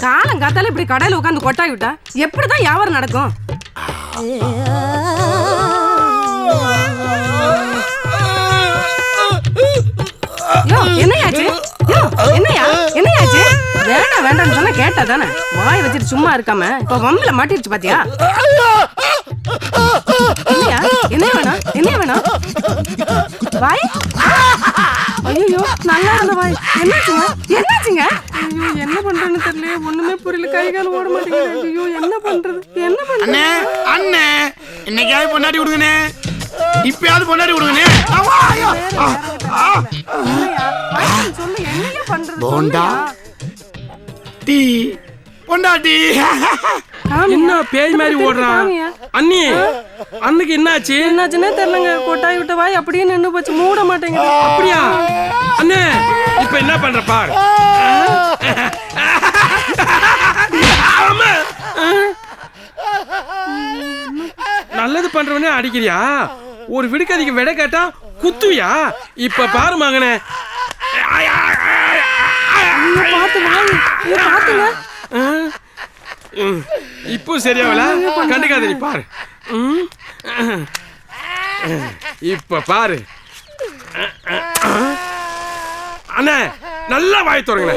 காலம் காத்தால இப்படி கடையில உட்காந்து கொட்டாய் விட்டா எப்படிதான் வியாபாரம் நடக்கும்? என்னையாச்சு? என்னையாச்சு? வேண்டாம் வேண்டாம்னு சொன்னா கேட்டா தானே? வாய் வச்சுட்டு சும்மா இருக்காம இப்ப வம்பல மாட்டிருச்சு பாத்தியா? என்ன வேணும்? என்ன வேணும்? வாய்? ஐயோ நல்லா இருந்த வாய் என்னாச்சுங்க? என்னாச்சுங்க? ஐயோ என்ன பண்றேன்னு தெரியல, ஒண்ணுமே புரியல, கை கால் ஓட மாட்டேங்குது. ஐயோ என்ன பண்றது? என்ன பண்றது? அண்ணே இன்னைக்காவது பொண்டாட்டி விடுங்கண்ணே, இப்பயாவது பொண்டாட்டி விடுங்கண்ணே. சொல்லு என்னையா பண்றது? போண்டா டீ பொண்டாட்டி. என்ன பேய் மாதிரி ஓடுறான்? அண்ணி அன்னைக்கு என்னாச்சு? என்னாச்சுன்னே தெரியலங்க, கொட்டாய் விட்ட வாய் அப்படியே நின்னு போச்சு, மூட மாட்டேங்குது. அப்படியா அண்ணே? இப்ப என்ன பண்ற பாரு. நல்லது பண்றவனே அடிக்கிறியா? ஒரு விடுக்கதிக்கு விட கேட்டா குத்துவியா? இப்ப பாரு மகனே, இப்போ சரியாவல, கண்டுக்காத நீ பாரு. இப்ப பாரு அண்ணே, நல்லா வாய் தொடங்குனே,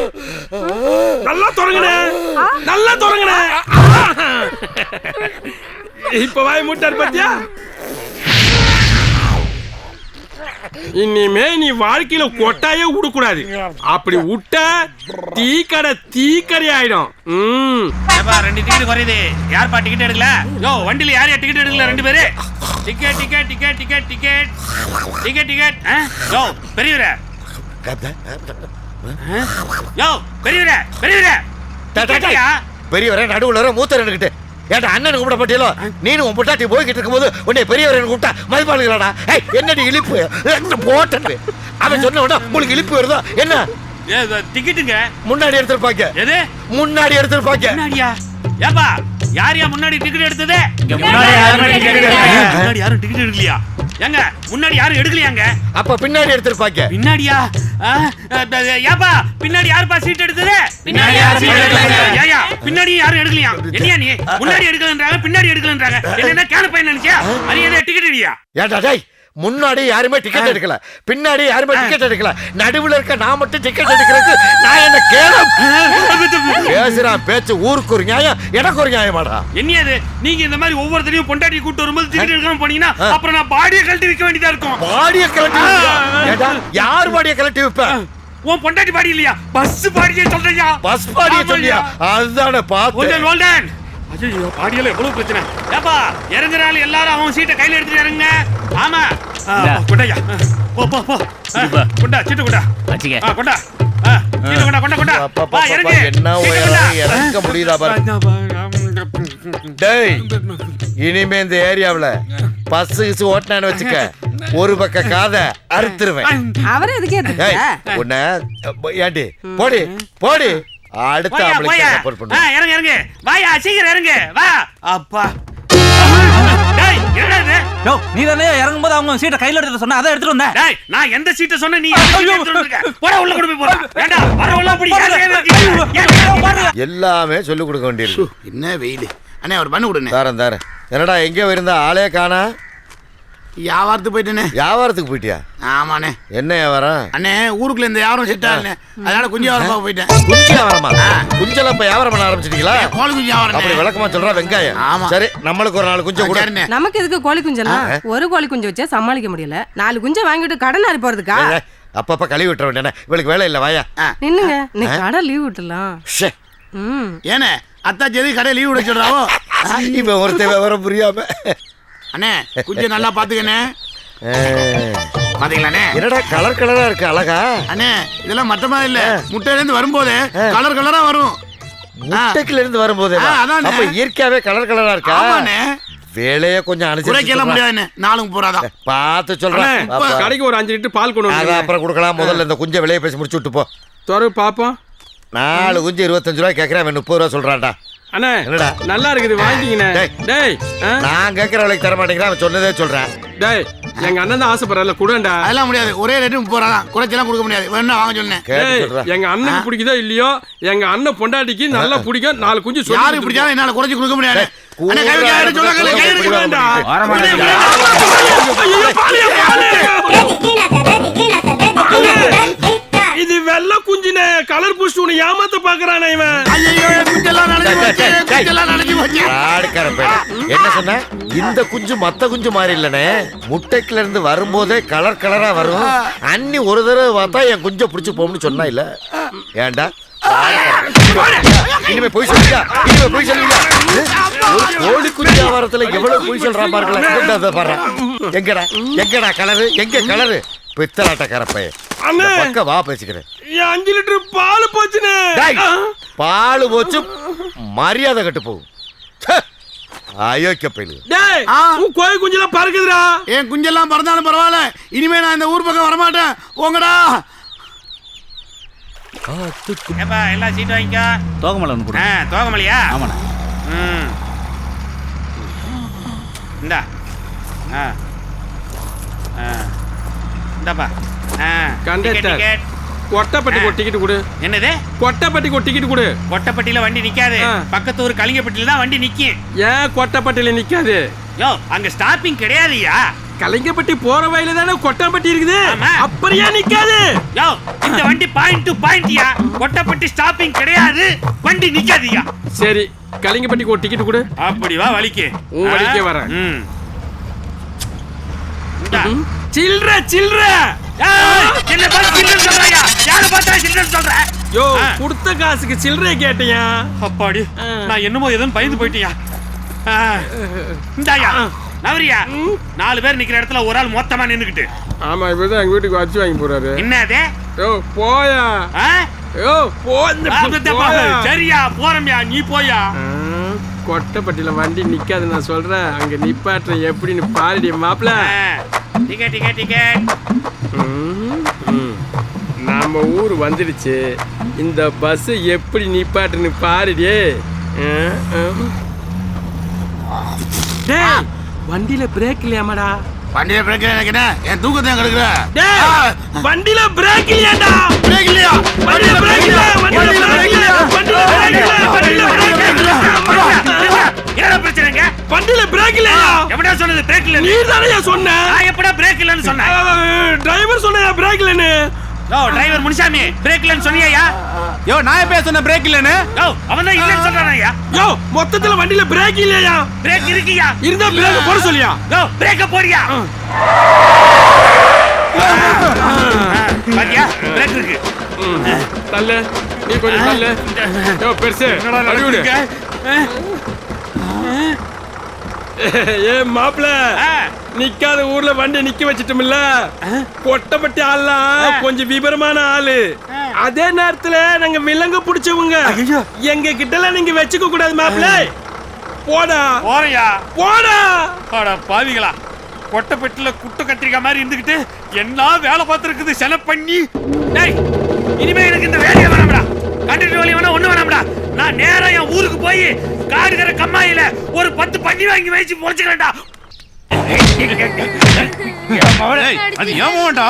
நல்லா தொடங்குனே, நல்லா தொடங்குனே. இப்ப வாய் மூட்டார் பாத்தியா? இனிமே நீ வாழ்க்கையில கொட்டாயே விடக்கூடாது. அப்படி விட்ட தீக்கடை ஆயிடும். ரெண்டு டிக்கெட் குறையுது. யார்ப்பா டிக்கெட் எடுக்கல? யோ வண்டியில யாரையா டிக்கெட் எடுக்கல? ரெண்டு பேரு ticket ticket ticket ticket ticket ticket ticket. யோ பெரியவரே, யோ பெரியவரே, பெரியவரே நடுவுல மூத்தர் எடுக்கிட்டு ஏன்டா அண்ணனுக்கு கூப்பிட பட்டியலோ? நீனும் உன் பொட்டாட்டி போய்கிட்டு இருக்கும்போது உன்னை பெரியவர் கூப்பிட்டா மதிப்பாளுங்களாடா? என்னடி இழிப்பு போட்டு அவன் சொன்ன உடனே உங்களுக்கு இழிப்பு வருதோ என்ன? டிக்கெட்டுங்க முன்னாடி எடுத்திருப்பாங்க. எது முன்னாடி எடுத்திருப்பாங்க? முன்னாடியா? ஏப்பா யாரையா முன்னாடி டிக்கெட் எடுத்தது? முன்னாடி யாரும் டிக்கெட் எடுக்கலையா? ஏங்க முன்னாடி யாரும் எடுக்கலையாங்க? அப்ப பின்னாடி எடுத்திருப்பாங்க. பின்னாடியா? ஏப்பா பின்னாடி யாருப்பா சீட் எடுத்தது? பின்னாடி யாரும் எடுக்கலையா? என்னையா நீ முன்னாடி எடுக்கலன்றாங்க பின்னாடி எடுக்கலன்றாங்க? என்ன கேன பையன் நினைச்சியா? அது என்ன டிக்கெட் இல்லையா? ஏன்டா டேய், முன்னாடி யாருமே டிக்கெட் எடுக்கல, பின்னாடி யாருமே டிக்கெட் எடுக்கல, நடுவுல இருக்க நான் மட்டும் டிக்கெட் எடுக்கிறது நான் என்ன கேளம்? பேசுறான் பேச்சு ஊருக்கு ஒரு நியாயம், எனக்கு ஒரு நியாயமாடா? என்னையாது நீங்க இந்த மாதிரி ஒவ்வொருத்தரையும் பொண்டாட்டி கூட்டு வரும்போது டிக்கெட் எடுக்காம போனீங்கன்னா அப்புறம் நான் பாடியை கழட்டி வைக்க வேண்டியதா இருக்கும். பாடியை கழட்டி? யார் பாடியை கழட்டி வைப்ப? உன் பொண்டாட்டி பாடி இல்லையா? பஸ் பாடியை சொல்றியா? பஸ் பாடியை சொல்றியா? அதுதானே பார்த்தேன். ஐயோ பாடியில எவ்வளவு பிரச்சனை. ஏப்பா இறங்குறாள் எல்லாரும் அவன் சீட்டை கையில எடுத்துட்டு இறங்குங்க. ஆமா கொண்டாயா, போ போ போ கொண்டா, சீட்டு கொண்டா வச்சுக்க. கொண்டா சீட்டு கொண்டா கொண்டா கொண்டா. வா இறங்கு. என்ன இறங்க முடியுதா பாரு. டேய் இனிமே இந்த ஏரியாவுல பஸ் கிசு ஓட்டினான்னு வச்சுக்க, ஒரு பக்க காதை அறுத்துருவேன். அவரே எதுக்கே உன்ன ஏண்டி போடி போடி. அடுத்த இறங்கு இறங்கு. வாயா சீக்கிரம் இறங்கு வா. அப்பா நீ தானே இறங்கும் போது அவங்க சீட்டை கையில எடுத்து சொன்னா அதை எடுத்துட்டு வந்தேன். டேய் நான் எந்த சீட்டை சொன்ன நீ போடா உள்ள கொண்டு போய் போடா. வேண்டாம் வர உள்ள அப்படி எல்லாமே சொல்லி கொடுக்க வேண்டியது. என்ன வெயில் அண்ணே, ஒரு பண்ணு விடுனே. தாரேன் தாரேன். என்னடா எங்கே இருந்தா ஆளே காணா? வியாபாரத்துக்கு போயிட்டேனே. வியாபாரத்துக்கு போயிட்டியா? ஆமாண்ணே. என்ன வியாபாரம்? அண்ணே ஊருக்குள்ள இந்த வியாபாரம் செட் ஆகல, அதனால குஞ்சு வியாபாரம் போயிட்டேன். குஞ்சு வியாபாரமா? குஞ்செல்லாம் இப்ப வியாபாரம் பண்ண ஆரம்பிச்சிட்டீங்களா? கோழி குஞ்சு வியாபாரம். அப்படி விளக்கமா சொல்றா வெங்காயம். சரி நம்மளுக்கு ஒரு 4 குஞ்சு கூட. நமக்கு எதுக்கு கோழி குஞ்செல்லாம்? ஒரு கோழி குஞ்சு வச்சா சமாளிக்க முடியல, 4 குஞ்சை வாங்கிட்டு கடன் ஆறி போறதுக்கா? அப்பப்ப கழுவி விட்டுற வேண்டிய இவளுக்கு வேலை இல்ல. வாயா நின்னுங்க, நீ கடை லீவ் விட்டுலாம். ஏனே அத்தாச்சி எதுக்கு கடை லீவ் விட சொல்றாவோ? இவன் ஒருத்தன் விவரம் புரியாம. அண்ணே குஞ்சு நல்லா பாத்துக்கண்ணே. பாத்தீங்களாண்ணே என்னடா கலர் கலரா இருக்கு, அழகா? அண்ணே இதெல்லாம் மட்டமா இல்ல, முட்டையில இருந்து வரும்போது கலர் கலரா வரும். முட்டைக்குல இருந்து வரும்போது அப்ப இயற்கையாவே கலர் கலரா இருக்கா? வேலைய கொஞ்சம் அனுசரிக்க முடியாது, நாளும் போறாதான் பார்த்து சொல்றேன். கடைக்கு ஒரு 5 லிட்டர் பால் கொண்டு வந்து அப்புறம் கொடுக்கலாம். முதல்ல இந்த குஞ்சை விலையை பேசி முடிச்சு விட்டு போ. தொரு பாப்போம். 4 குஞ்சு 25 ரூபாய் கேட்கறேன், 30 ரூபா சொல்றான்டா. அண்ணே என்னடா நல்லா இருக்குது வாங்கிங்கண்ணே. டேய் நான் கேட்கற விலைக்கு தர மாட்டேங்கிறேன், அவன் சொன்னதே சொல்றேன். டேய் எங்க அண்ணன் தான் ஆசைப்படுறல குடண்டா. அதெல்லாம் முடியாது, ஒரே ரேட்டு 30 ரூபா தான், குறைச்செல்லாம் கொடுக்க முடியாது. வேணா வாங்க சொன்னேன். எங்க அண்ணனுக்கு பிடிக்குதோ இல்லையோ, எங்க அண்ணன் பொண்டாட்டிக்கு நல்லா பிடிக்கும். 4 குஞ்சு சொல்லி யாருக்கு பிடிச்சாலும் என்னால குறைச்சு கொடுக்க முடியாது. அண்ணே, கை வைக்க யாரும் சொல்லாங்க, கை எடுக்க வேண்டாம். இது வெள்ளை குஞ்சுனே, கலர் பூஸ்ட் உன்னை ஏமாத்த பாக்குறானே இவன். ஐயோ, குஞ்செல்லாம் நனைஞ்சு போச்சு, குஞ்செல்லாம் நனைஞ்சு போச்சு. என்ன சொன்ன? இந்த குஞ்சு மத்த குஞ்சு மாதிரி இல்லனே, முட்டைக்குல இருந்து வரும்போதே கலர் கலரா வரும். அண்ணி ஒரு தடவை பார்த்தா என் குஞ்ச புடிச்சு போம்னு சொன்னா இல்ல? ஏண்டா இனிமே போய் சொல்லியா? இனிமே போய் சொல்லியா? ஒரு கோழி குஞ்சு வியாபாரத்துல எவ்வளவு போய் சொல்றான் பாருங்களா. எங்கடா எங்கடா கலரு, எங்க கலரு? பித்தலாட்ட கரப்பை பக்க வா பேசிக்கிறேன். 5 லிட்டர் பால் போச்சுனே. பால் போச்சு, மரியாதை கட்டு போகும். அயோக்கிய பையலு. டேய், உன் கோழி குஞ்செல்லாம் பறக்குதுடா. என் குஞ்செல்லாம் பறந்தாலும் பரவாயில்ல, இனிமே நான் இந்த ஊர் பக்கம் வரமாட்டேன். போங்கடா. ஏப்பா எல்லாம் சீட் வாங்கிக்கோ. தோகமலை ஒன்று கொடு. தோகமலையா? ஆமாண்ணா. இந்தா. இந்தாப்பா. கண்டக்டர், கொட்டப்பட்டிக்கு ஒரு டிக்கெட் கொடு. என்னது? கொட்டப்பட்டிக்கு ஒரு டிக்கெட் கொடு. கொட்டப்பட்டியில வண்டி நிக்காது, பக்கத்து ஊர் கலிங்கப்பட்டியில தான் வண்டி நிக்கும். ஏன் கொட்டப்பட்டியில நிக்காது? யோ, அங்க ஸ்டாப்பிங் கிடையாதுயா. கலிங்கப்பட்டி போற வழியில தானே கொட்டப்பட்டி இருக்குது. அப்படியே நிக்காது. யோ, இந்த வண்டி பாயிண்ட் டு பாயிண்ட்யா, கொட்டப்பட்டி ஸ்டாப்பிங் கிடையாது, வண்டி நிக்காதுயா. சரி, கலிங்கப்பட்டிக்கு ஒரு டிக்கெட் கொடு. அப்படி வா, வலிக்கு. உன் வலிக்கே வரேன். இந்தா. சில்ற சில்ற. என்ன பார்த்து சில்லறை சொல்றியா? யாரை பார்த்தா சில்லறை சொல்ற? யோ, கொடுத்த காசுக்கு சில்லறை கேட்டியா? அப்பாடி, நான் என்னமோ ஏதோ பயந்து போயிட்டியா. இந்தாயா நவரியா. 4 பேர் நிக்கிற இடத்துல ஒரு ஆள் மொத்தமா நின்னுக்கிட்டு. ஆமா, இப்பதான் எங்க வீட்டுக்கு வச்சு வாங்கி போறாரு. என்னது? யோ போயா. யோ சரியா போறோம்யா, நீ போயா. கொட்டப்பட்டியில வண்டி நிக்காது நான் சொல்றேன். அங்க நிப்பாட்டுற எப்படின்னு பாருடி மாப்ள. Ticket ticket ticket. நம்ம ஊர் வந்துடுச்சு. இந்த பஸ் எப்படி நிப்பாட்டுன்னு பாருடி. டேய், வண்டியில பிரேக் இல்லையாமாடா? வண்டியில பிரேக் இல்லையா? என் தூக்கத்தை கெடுக்குற. டேய், வண்டியில பிரேக் இல்லையாடா? பிரேக் இல்லையா? வண்டியில பிரேக் இல்ல, வண்டியில பிரேக் இல்ல, வண்டியில பிரேக் இல்ல, வண்டியில பிரேக் இல்ல. என்ன பிரச்சனைங்க? வண்டியில பிரேக் இல்லையா? எப்படா சொன்னது பிரேக் இல்ல? நீ தானே சொன்ன. நான் எப்படா பிரேக் இல்லன்னு சொன்னேன்? டிரைவர் சொன்னா பிரேக் இல்லன்னு. யோ, டிரைவர் முனிசாமி, பிரேக் இல்லன்னு சொன்னியா? யோ, நான் எப்ப சொன்ன பிரேக் இல்லன்னு? யோ, அவன் தான் இல்லன்னு சொல்றானயா? யோ, மொத்தத்துல வண்டியில பிரேக் இல்லையா? பிரேக் இருக்குயா. இருந்தா பிரேக் போட சொல்லியா? யோ, பிரேக்க போடியா. பாத்தியா, பிரேக் இருக்கு. தள்ளு, நீ கொஞ்சம் தள்ளு. யோ, பெருசு அடி விடு. ஏ மாப்ள, நிக்காத ஊர்ல வண்டி நிக்க வச்சிட்டோம்ல. கொட்டப்பட்டி ஆள்லாம் கொஞ்சம் விபரமான ஆளு. அதே நேரத்துல நாங்க விலங்கு பிடிச்சவங்க. எங்க கிட்ட நீங்க வச்சுக்க கூடாது மாப்ள. போடா போறியா? போடா. அட பாவிகளா, கொட்டப்பட்டில குட்டு கத்திரிக்காய் மாதிரி இருந்துகிட்டு என்ன வேலை பார்த்துருக்குது செல பண்ணி. டேய், இனிமே எனக்கு இந்த வேலையை வேணாம்டா, கண்டக்டர் வேலையை வேணா ஒண்ணு வேணாம்டா. நான் நேரா என் ஊருக்கு போய் காடுகிற கம்மாயில ஒரு 10 பண்ணி வாங்கி வச்சு பொழைச்சுக்கிறேன்டா. அது ஏன் மாவண்டா?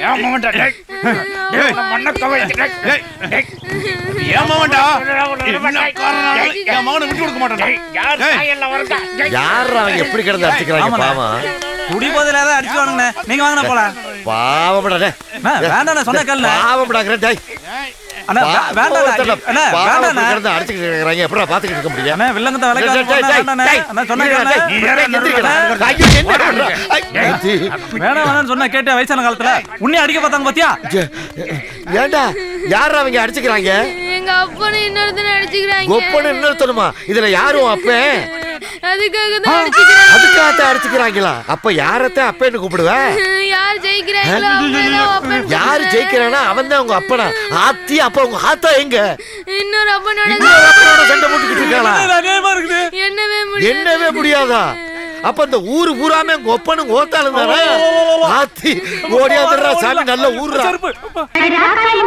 ஏன் மாவண்டா? மண்ணை கவைக்கிறேன். ஏன் மாவண்டா? என் மகனை விட்டு கொடுக்க மாட்டேன். யார் அவங்க எப்படி கிடந்து அடிச்சுக்கிறாங்க பாவம். குடி போதில ஏதாவது அடிச்சுவானுங்கண்ணே. நீங்க வாங்கினா போல. பாவம்டா. வேண்டாண்ணே, சொன்ன கேள்வி. பாவம்டா. டேய், அண்ணா வேண்டாண்ணே. அண்ணா வேண்டாண்ணே. கிடந்து அடிச்சுக்கிறாங்க. எப்படா பாத்துக்கிட்டு இருக்க முடியும்? அண்ணா வில்லங்கத்தை விலைக்கு வேண்டாண்ணே. அண்ணா சொன்ன கேள்வி. வேணாம் சொன்ன கேட்ட வயசான காலத்துல உன்னை அடிக்க பார்த்தாங்க பாத்தியா? ஏண்டா யார் அவங்க அடிச்சுக்கிறாங்க? எங்க அப்பனை இன்னொருத்தனை அடிச்சுக்கிறாங்க. ஒப்பனை இன்னொருத்தனுமா? இதுல யாரும் அப்பே? அதுக்காக தான் அடிச்சுக்கிறாங்க. அதுக்காக அடிச்சுக்கிறாங்களா? அப்ப யாரத்தான் அப்பேன்னு கூப்பிடுவ? யார் ஜெயிக்கிறாங்களோ அவங்க தான் அப்பன். யாரு ஜெயிக்கிறானா அவன் தான் உங்க அப்பனா? ஆத்தி அப்ப உங்க ஆத்தா எங்க? இன்னொரு அப்பனோட சண்டை போட்டுக்கிட்டு இருக்காளா? என்னவே முடியாதா? அப்ப இந்த ஊரு பூராமே உங்க ஒப்பனும் ஓத்தாலும் தானே? ஆத்தி ஓடியாதுடா சாமி, நல்ல ஊர்ரா.